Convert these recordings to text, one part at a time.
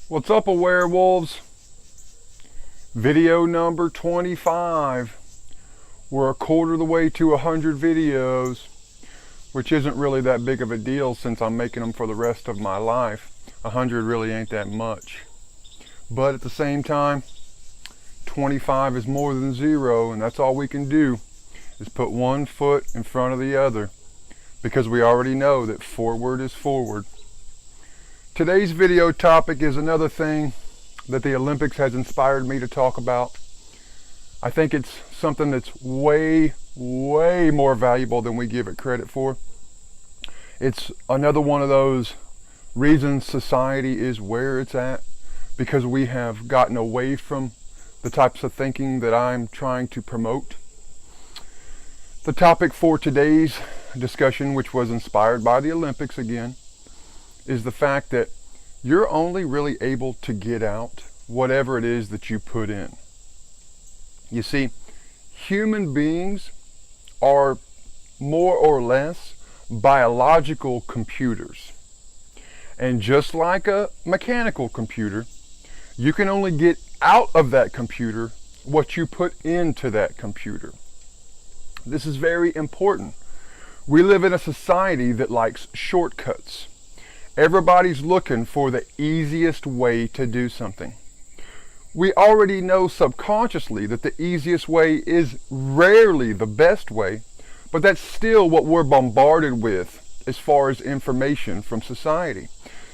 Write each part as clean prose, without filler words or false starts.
What's up, AwareWolves? Video number 25. We're a quarter of the way to 100 videos, which isn't really that big of a deal since I'm making them for the rest of my life. 100 really ain't that much. But at the same time, 25 is more than zero, and that's all we can do is put one foot in front of the other, because we already know that forward is forward. Today's video topic is another thing that the Olympics has inspired me to talk about. I think it's something that's way more valuable than we give it credit for. It's another one of those reasons society is where it's at, because we have gotten away from the types of thinking that I'm trying to promote. The topic for today's discussion, which was inspired by the Olympics again, is the fact that you're only really able to get out whatever it is that you put in. You see, human beings are more or less biological computers. And just like a mechanical computer, you can only get out of that computer what you put into that computer. This is very important. We live in a society that likes shortcuts. Everybody's looking for the easiest way to do something. We already know subconsciously that the easiest way is rarely the best way, but that's still what we're bombarded with as far as information from society.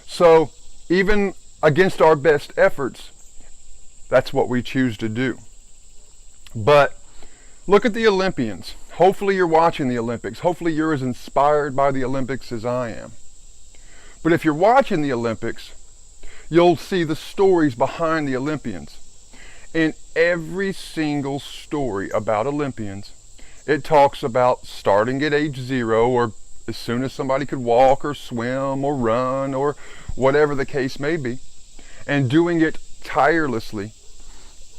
So even against our best efforts, that's what we choose to do. But look at the Olympians. Hopefully you're watching the Olympics. Hopefully you're as inspired by the Olympics as I am. But if you're watching the Olympics, you'll see the stories behind the Olympians. In every single story about Olympians, it talks about starting at age 0, or as soon as somebody could walk or swim or run or whatever the case may be, and doing it tirelessly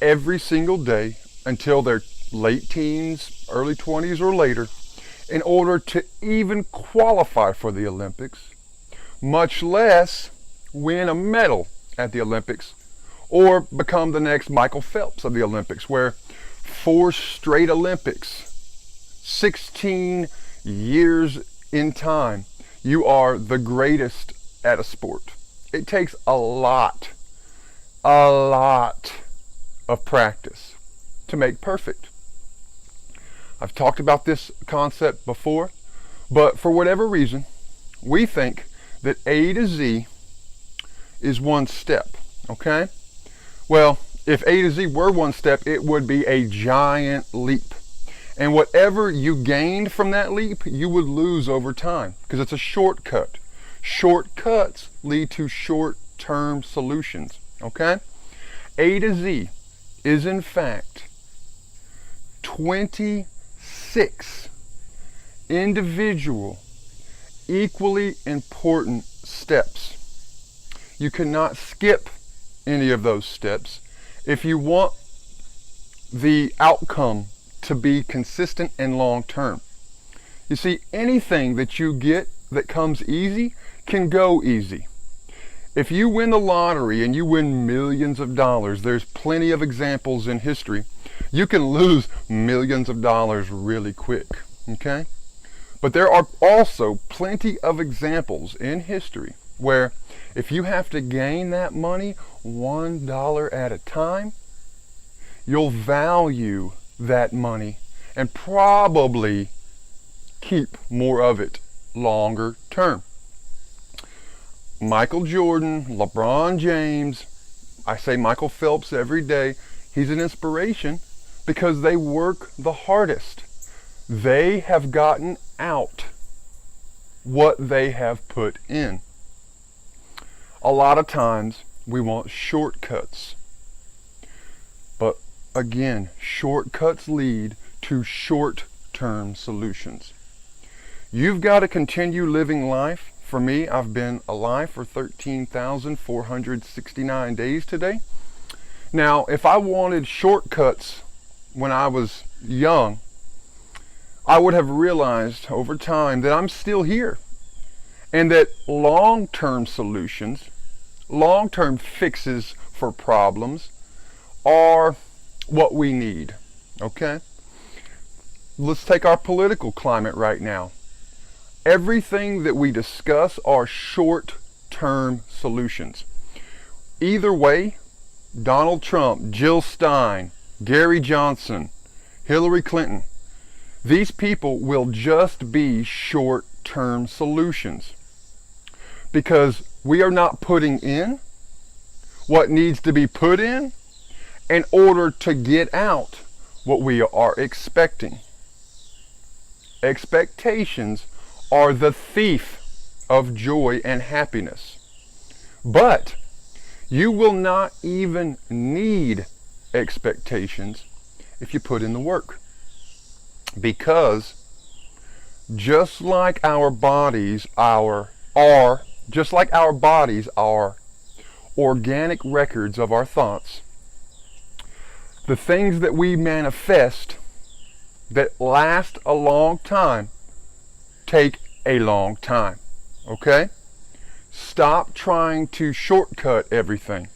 every single day until their late teens, early 20s or later, in order to even qualify for the Olympics, much less win a medal at the Olympics or become the next Michael Phelps of the Olympics, where 4 straight Olympics, 16 years in time, you are the greatest at a sport. It takes a lot of practice to make perfect. I've talked about this concept before, but for whatever reason, we think that A to Z is one step, okay? Well, if A to Z were one step, it would be a giant leap. And whatever you gained from that leap, you would lose over time, because it's a shortcut. Shortcuts lead to short-term solutions, okay? A to Z is in fact 26 individual, equally important steps. You cannot skip any of those steps if you want the outcome to be consistent and long-term. You see, anything that you get that comes easy can go easy. If you win the lottery and you win millions of dollars, there's plenty of examples in history. You can lose millions of dollars really quick, okay? But there are also plenty of examples in history where if you have to gain that money $1 at a time, you'll value that money and probably keep more of it longer term. Michael Jordan, LeBron James, I say Michael Phelps every day, he's an inspiration because they work the hardest. They have gotten out what they have put in. A lot of times we want shortcuts. But again, shortcuts lead to short-term solutions. You've got to continue living life. For me, I've been alive for 13,469 days today. Now, if I wanted shortcuts when I was young, I would have realized over time that I'm still here, and that long-term solutions long-term fixes for problems are what we need, okay? Let's take our political climate right now. Everything that we discuss are short-term solutions. Either way, Donald Trump, Jill Stein, Gary Johnson, Hillary Clinton, these people will just be short-term solutions because we are not putting in what needs to be put in order to get out what we are expecting. Expectations are the thief of joy and happiness. But you will not even need expectations if you put in the work. Because just like our bodies are organic records of our thoughts, the things that we manifest that last a long time take a long time. Okay? Stop trying to shortcut everything.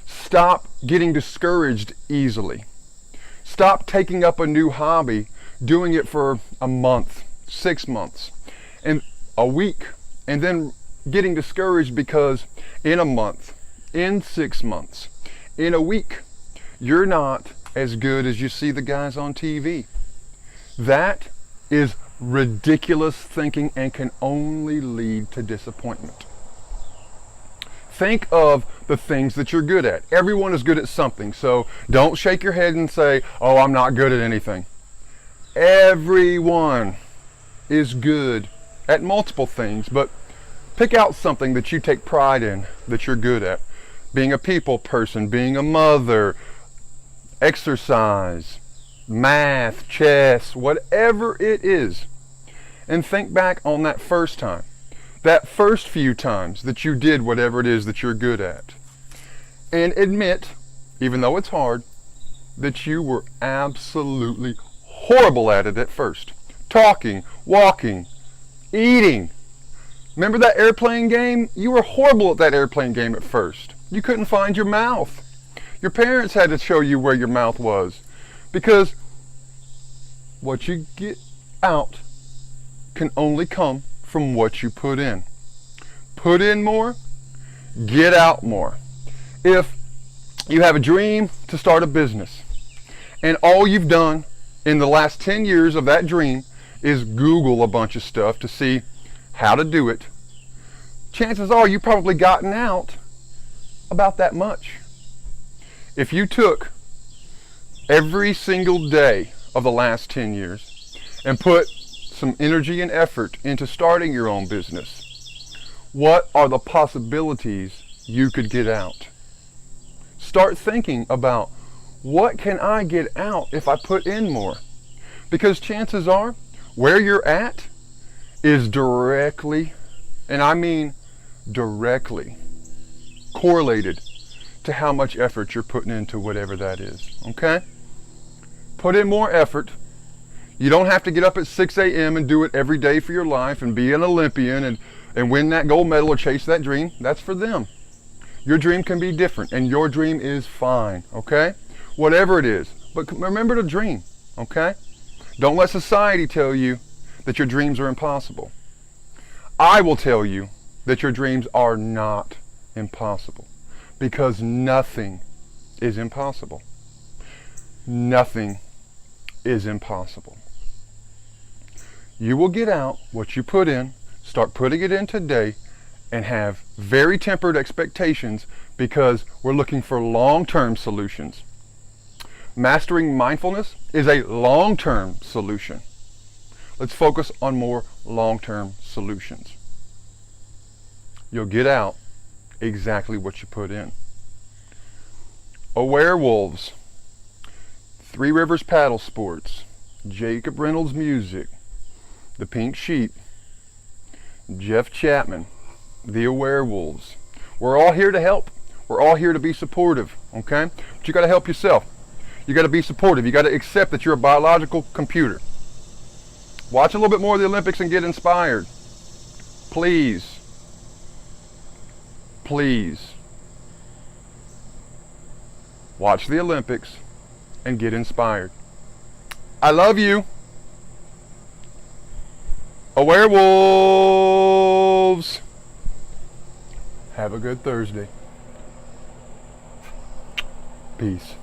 Stop getting discouraged easily. Stop taking up a new hobby, doing it for a month, 6 months, and a week, and then getting discouraged because in a month, in 6 months, in a week, you're not as good as you see the guys on TV. That is ridiculous thinking and can only lead to disappointment. Think of the things that you're good at. Everyone is good at something, so don't shake your head and say, oh, I'm not good at anything. Everyone is good at multiple things, but pick out something that you take pride in, that you're good at. Being a people person, being a mother, exercise, math, chess, whatever it is. And think back on that first time. That first few times that you did whatever it is that you're good at. And admit, even though it's hard, that you were absolutely horrible at it at first. Talking, walking, eating. Remember that airplane game? You were horrible at that airplane game at first. You couldn't find your mouth. Your parents had to show you where your mouth was. Because what you get out can only come from what you put in. Put in more, get out more. If you have a dream to start a business and all you've done in the last 10 years of that dream is Google a bunch of stuff to see how to do it, chances are you've probably gotten out about that much. If you took every single day of the last 10 years and put some energy and effort into starting your own business, what are the possibilities you could get out? Start thinking about, what can I get out if I put in more? Because chances are, where you're at is directly, and I mean directly, correlated to how much effort you're putting into whatever that is. Okay? Put in more effort. You don't have to get up at 6 a.m. and do it every day for your life and be an Olympian and win that gold medal or chase that dream. That's for them. Your dream can be different, and your dream is fine, okay? Whatever it is. But remember to dream, okay? Don't let society tell you that your dreams are impossible. I will tell you that your dreams are not impossible, because nothing is impossible. Nothing is impossible. You will get out what you put in, start putting it in today, and have very tempered expectations, because we're looking for long-term solutions. Mastering mindfulness is a long-term solution. Let's focus on more long-term solutions. You'll get out exactly what you put in. AwareWolves, Three Rivers Paddle Sports, Jacob Reynolds Music, The Pink Sheep, Jeff Chapman, the AwareWolves. We're all here to help. We're all here to be supportive, okay? But you got to help yourself. You got to be supportive. You got to accept that you're a biological computer. Watch a little bit more of the Olympics and get inspired. Please. please watch the Olympics and get inspired. I love you. AwareWolves. Have a good Thursday. Peace.